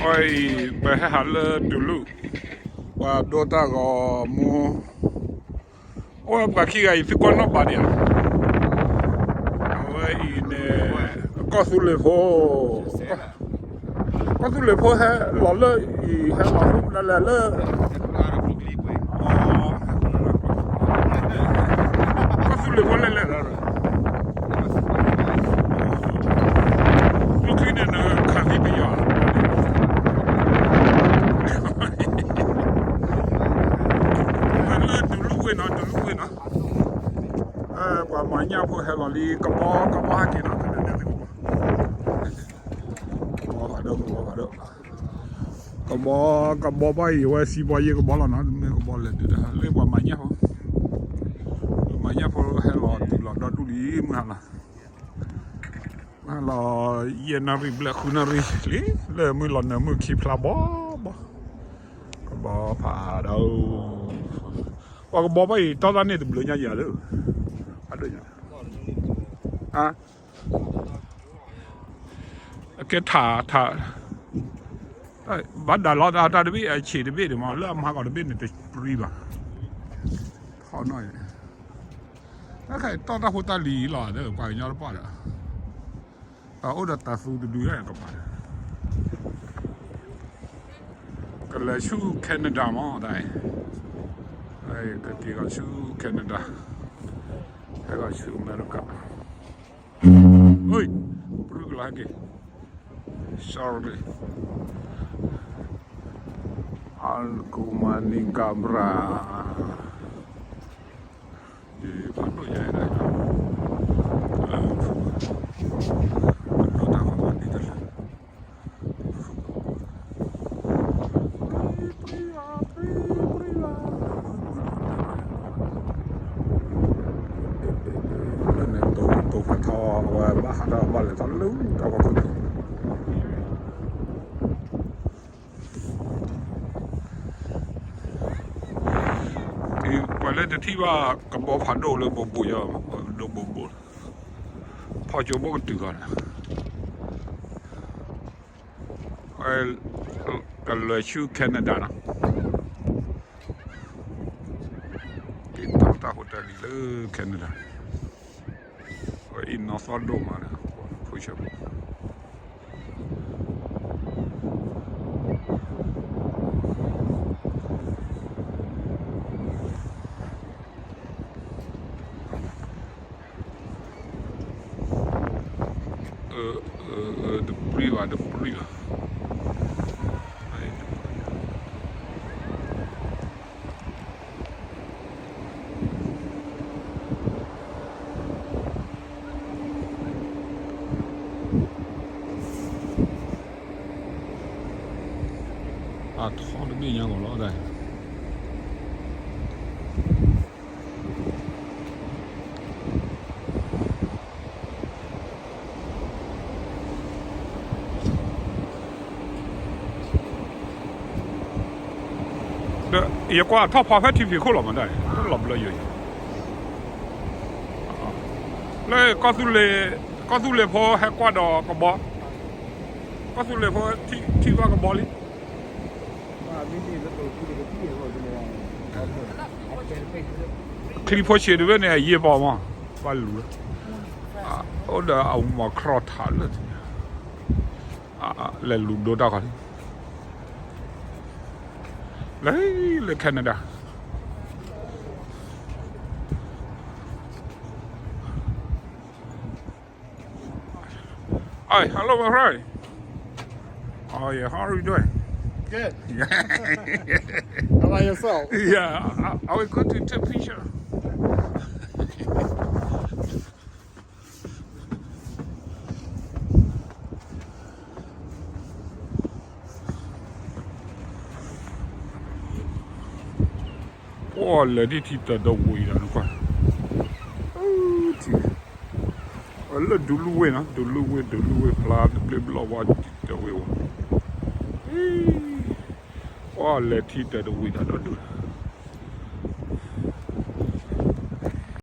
oi bè hal dulu wa dota go mu o ba ki ga fi kono ba dia oi ne ko su le fo ha lo le I ha la le ko su le fo le lu ki ne na ka vi bi ya qua mà nhau phụ hệ là đi có bó kia nó có bó bay qua xí bó gì có bó là nó có bó lên được lấy qua mà nhau phụ hệ là từ là đó tu lý mà là yên na ri bla khu na ri lý le mới lần nữa mới kịp là bó phá đâu qua bó bay tao ra này từ bữa nhà giờ đó ada nhá à cái thả bắt đầu lo ta được biết chỉ được biết được mà lỡ mà còn được biết này thì free mà họ nói cái tao ta hút ta lì là đấy quay nhau đó rồi ở đó ta su được đấy các bạn cái là su Canada mà đây cái kia là su Canada 해가 지금 메르까 어이 부르글 하게 sorry alkumaning kamera di pano ya ini bà lại tao lớn tao còn thì quả lên thìว่ากับบ่ผ่านโดเลยบ่บุยอ่ะโดบ่พอจะบ่ตึกอ่ะกันเลยชื่อแคนาดานะที่ตาโฮเทลเลยแคนาดาin Norfolk mana push up the priva thọ được đi nhau của nó đây也挂他跑快 TV 扣了嘛，对，老不了有。那告诉你跑还挂到个包，告诉你跑踢挂个包里。คลิปพอเชื่อด้วยเนี่ยยี่ปอมาว่ารู้โอ้เดี๋ยวเอามาครอฐานเลยแล้วลูกโดดกันเลยแคนาดาhello my friend oh yeah how are you doing Good. Yeah. How about yourself? Yeah, I will go to take picture. Oh, lady, tita, the way that one. Oh, dear. Well, dulu na, dulu plan, blah, what the way one. Oh, let it the way that I do.